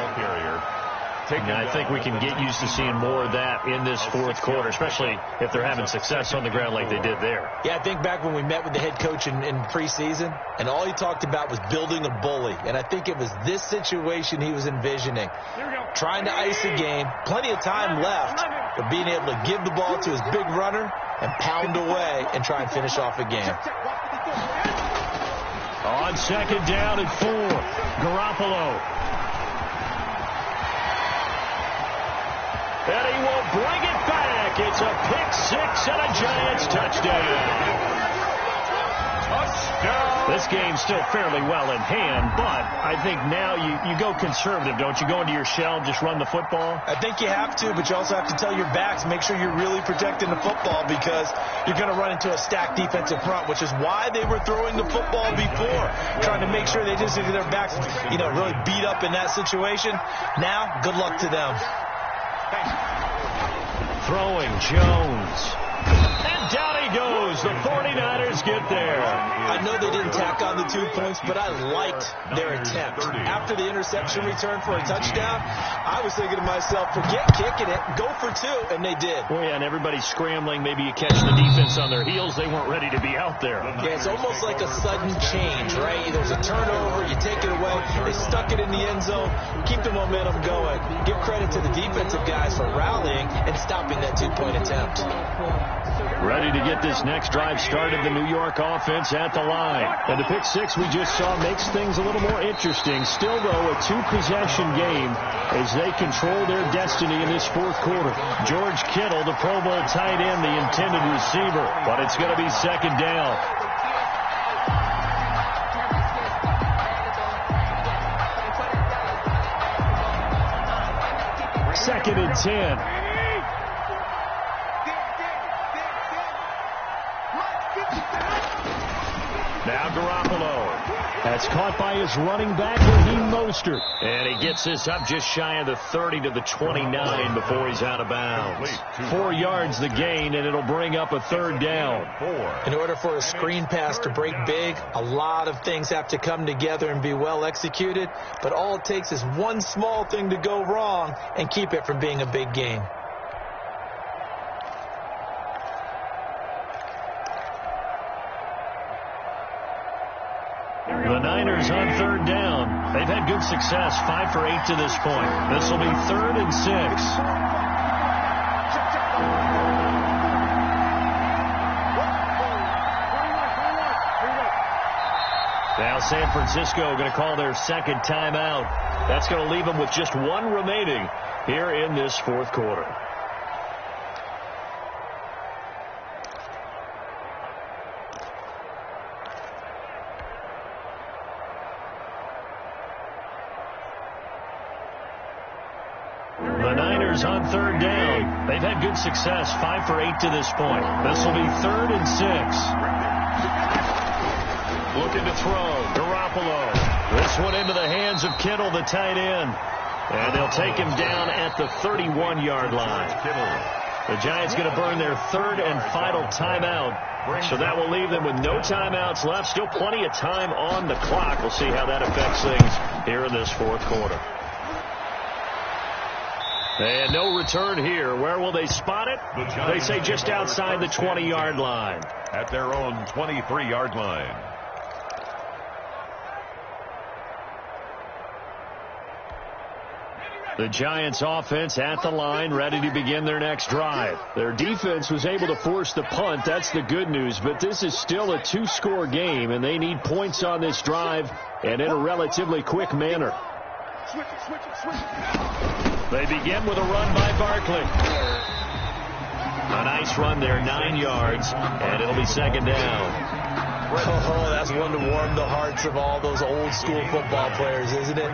And I think we can get used to seeing more of that in this 4th quarter, especially if they're having success on the ground like they did there. Yeah, I think back when we met with the head coach in preseason, and all he talked about was building a bully. And I think it was this situation he was envisioning. Trying to ice a game, plenty of time left, but being able to give the ball to his big runner and pound away and try and finish off a game. On 2nd down and 4, Garoppolo. And he will bring it back. It's a pick-6 and a Giants touchdown. This game's still fairly well in hand, but I think now you go conservative, don't you? Go into your shell and just run the football? I think you have to, but you also have to tell your backs, make sure you're really protecting the football because you're going to run into a stacked defensive front, which is why they were throwing the football before, trying to make sure they just get their backs, really beat up in that situation. Now, good luck to them. Throwing Jones. And down he goes. The 49ers Niners get there. I know they didn't tack on the 2 points, but I liked their attempt. After the interception return for a touchdown, I was thinking to myself, forget kicking it, go for 2, and they did. Oh, yeah, and everybody's scrambling. Maybe you catch the defense on their heels. They weren't ready to be out there. Yeah, it's almost like a sudden change, right? There's a turnover, you take it away, they stuck it in the end zone, keep the momentum going. Give credit to the defensive guys for rallying and stopping that 2-point attempt. Ready to get this next drive started, the New York offense at the line. And the pick six we just saw makes things a little more interesting. Still, though, a 2-possession game as they control their destiny in this fourth quarter. George Kittle, the Pro Bowl tight end, the intended receiver. But it's going to be second down. Second and 10. Now Garoppolo. That's caught by his running back, Raheem Mostert. And he gets this up just shy of the 30 to the 29 before he's out of bounds. 4 yards the gain, and it'll bring up a third down. In order for a screen pass to break big, a lot of things have to come together and be well executed. But all it takes is one small thing to go wrong and keep it from being a big gain. The Niners on third down. They've had good success, 5 for 8 to this point. This will be 3rd and 6. Now San Francisco going to call their second timeout. That's going to leave them with just 1 remaining here in this fourth quarter. On third down. They've had good success, 5 for 8 to this point. This will be 3rd and 6. Looking to throw. Garoppolo. This one into the hands of Kittle, the tight end. And they'll take him down at the 31-yard line. The Giants going to burn their 3rd and final timeout. So that will leave them with no timeouts left. Still plenty of time on the clock. We'll see how that affects things here in this fourth quarter. And no return here. Where will they spot it? They say just outside the 20-yard line. At their own 23-yard line. The Giants offense at the line, ready to begin their next drive. Their defense was able to force the punt. That's the good news. But this is still a 2-score game, and they need points on this drive and in a relatively quick manner. They begin with a run by Barkley. A nice run there, 9 yards, and it'll be second down. Oh, that's one to warm the hearts of all those old-school football players, isn't it?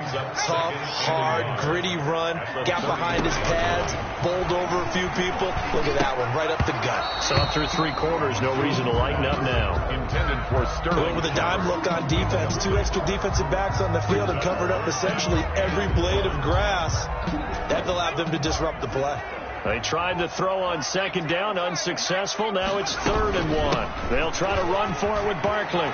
Tough, hard, gritty run, got behind his pads, bowled over a few people. Look at that one, right up the gut. So through 3 quarters, no reason to lighten up now. Intended for Sterling. With a dime look on defense, 2 extra defensive backs on the field and covered up essentially every blade of grass. That allowed them to disrupt the play. They tried to throw on second down, unsuccessful. Now it's 3rd and 1. They'll try to run for it with Barkley.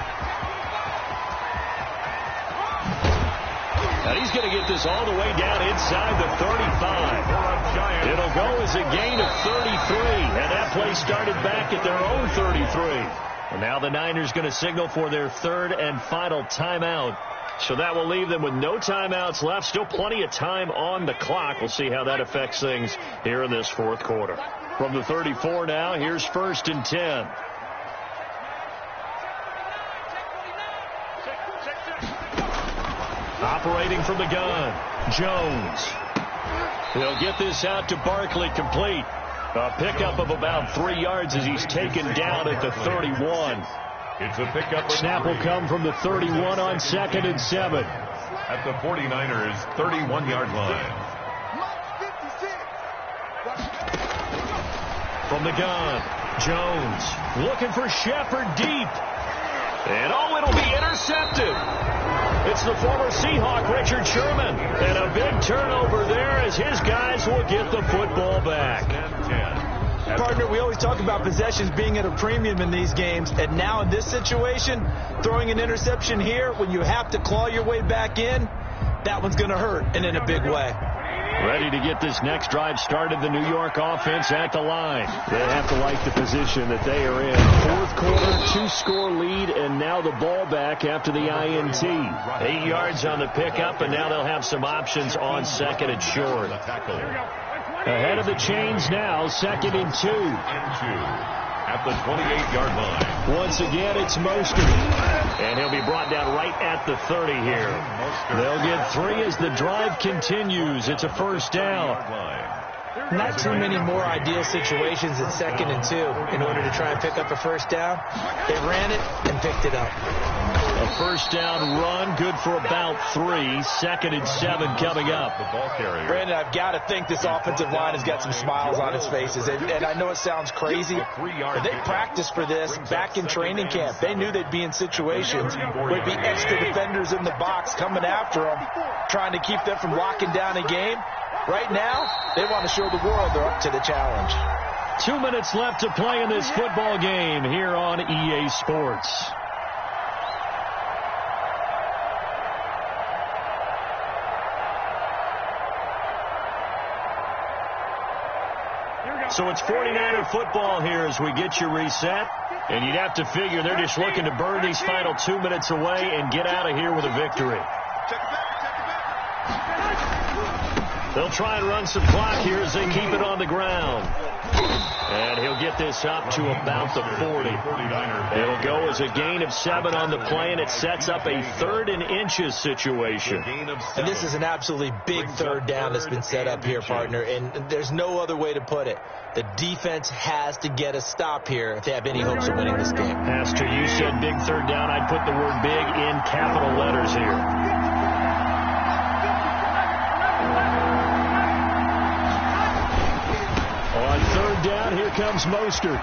And he's going to get this all the way down inside the 35. It'll go as a gain of 33. And that play started back at their own 33. And now the Niners going to signal for their 3rd and final timeout. So that will leave them with no timeouts left. Still plenty of time on the clock. We'll see how that affects things here in this fourth quarter. From the 34 now, here's 1st and 10. Operating from the gun, Jones. He'll get this out to Barkley, complete. A pickup of about 3 yards as he's taken down at the 31. It's a pickup. Snap will come from the 31 on 2nd and 7. At the 49ers' 31-yard line. From the gun, Jones looking for Shepard deep. And it'll be intercepted. It's the former Seahawk, Richard Sherman. And a big turnover there as his guys will get the football back. Partner, we always talk about possessions being at a premium in these games, and now in this situation, throwing an interception here when you have to claw your way back in, that one's going to hurt, and in a big way. Ready to get this next drive started, the New York offense at the line. They have to like the position that they are in. Fourth quarter, 2-score lead, and now the ball back after the INT. 8 yards on the pickup, and now they'll have some options on second and short. Ahead of the chains now, 2nd and 2. At the 28-yard line. Once again, it's Mostert. And he'll be brought down right at the 30 here. They'll get 3 as the drive continues. It's a first down. Not too many more ideal situations at 2nd and 2 in order to try and pick up a first down. They ran it and picked it up. A first down run, good for about 3. 2nd and 7 coming up. The ball carrier. Brandon, I've got to think this offensive line has got some smiles on its faces. And I know it sounds crazy, but they practiced for this back in training camp. They knew they'd be in situations where there'd be extra defenders in the box coming after them, trying to keep them from locking down a game. Right now, they want to show the world they're up to the challenge. 2 minutes left to play in this football game here on EA Sports. So it's 49er football here as we get you reset. And you'd have to figure they're just looking to burn these final 2 minutes away and get out of here with a victory. They'll try and run some clock here as they keep it on the ground. And he'll get this up to about the 40. It'll go as a gain of 7 on the play, and it sets up a 3rd and inches situation. And this is an absolutely big third down that's been set up here, partner, and there's no other way to put it. The defense has to get a stop here if they have any hopes of winning this game. Pastor, you said big third down. I'd put the word big in capital letters here. On third down, here comes Mostert.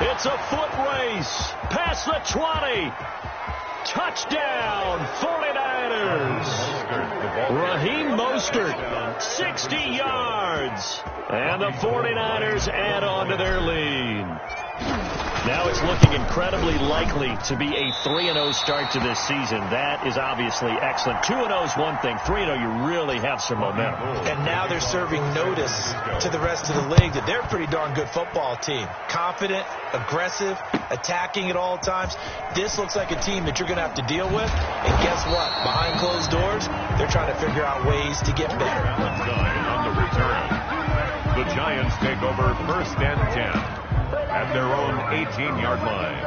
It's a foot race. Past the 20. Touchdown, 49ers. Raheem Mostert, 60 yards. And the 49ers add on to their lead. Now it's looking incredibly likely to be a 3-0 start to this season. That is obviously excellent. 2-0 is one thing. 3-0, you really have some momentum. And now they're serving notice to the rest of the league that they're a pretty darn good football team. Confident, aggressive, attacking at all times. This looks like a team that you're going to have to deal with. And guess what? Behind closed doors, they're trying to figure out ways to get better. On the return, the Giants take over 1st and 10. At their own 18-yard line.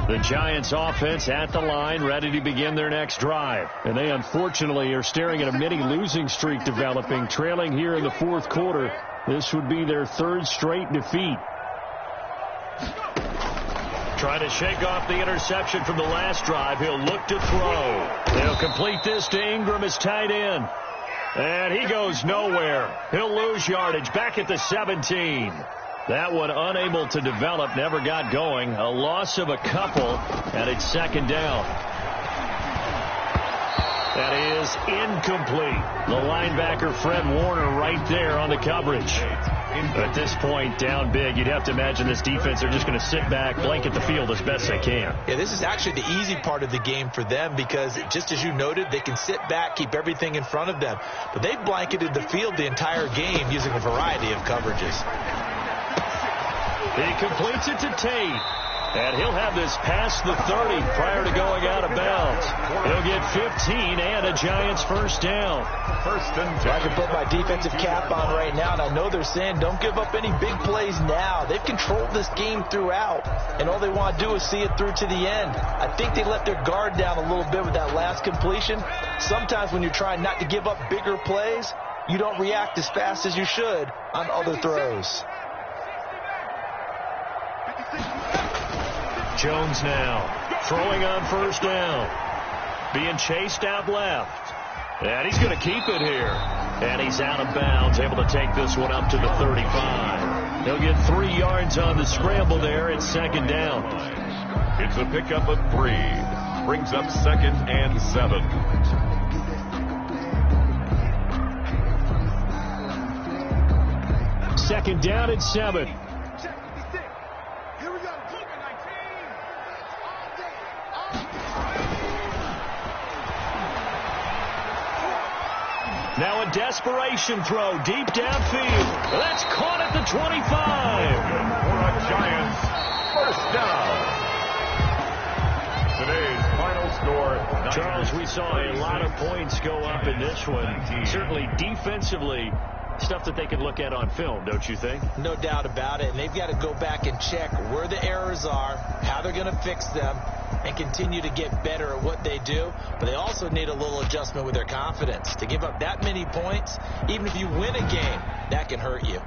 The Giants offense at the line, ready to begin their next drive. And they unfortunately are staring at a mini losing streak developing, trailing here in the 4th quarter. This would be their 3rd straight defeat. Trying to shake off the interception from the last drive. He'll look to throw. They'll complete this to Ingram as tight end. And he goes nowhere. He'll lose yardage back at the 17. That one unable to develop, never got going. A loss of a couple, and it's 2nd down. That is incomplete. The linebacker, Fred Warner, right there on the coverage. At this point, down big, you'd have to imagine this defense are just going to sit back, blanket the field as best they can. Yeah, this is actually the easy part of the game for them because, just as you noted, they can sit back, keep everything in front of them. But they've blanketed the field the entire game using a variety of coverages. He completes it to Tate. And he'll have this past the 30 prior to going out of bounds. He'll get 15 and a Giants first down. 1st and 10. I can put my defensive cap on right now, and I know they're saying don't give up any big plays now. They've controlled this game throughout, and all they want to do is see it through to the end. I think they let their guard down a little bit with that last completion. Sometimes when you're trying not to give up bigger plays, you don't react as fast as you should on other throws. Jones now throwing on 1st down. Being chased out left. And he's going to keep it here. And he's out of bounds, able to take this one up to the 35. He'll get 3 yards on the scramble there. It's 2nd down. It's a pickup of 3. brings up 2nd and 7. Second down and 7. Now a desperation throw deep downfield. That's caught at the 25. For a Giants first down. Today's final score. Charles, we saw a lot of points go up in this one. Certainly defensively, stuff that they can look at on film, don't you think? No doubt about it. And they've got to go back and check where the errors are, how they're going to fix them, and continue to get better at what they do. But they also need a little adjustment with their confidence. To give up that many points, even if you win a game, that can hurt you.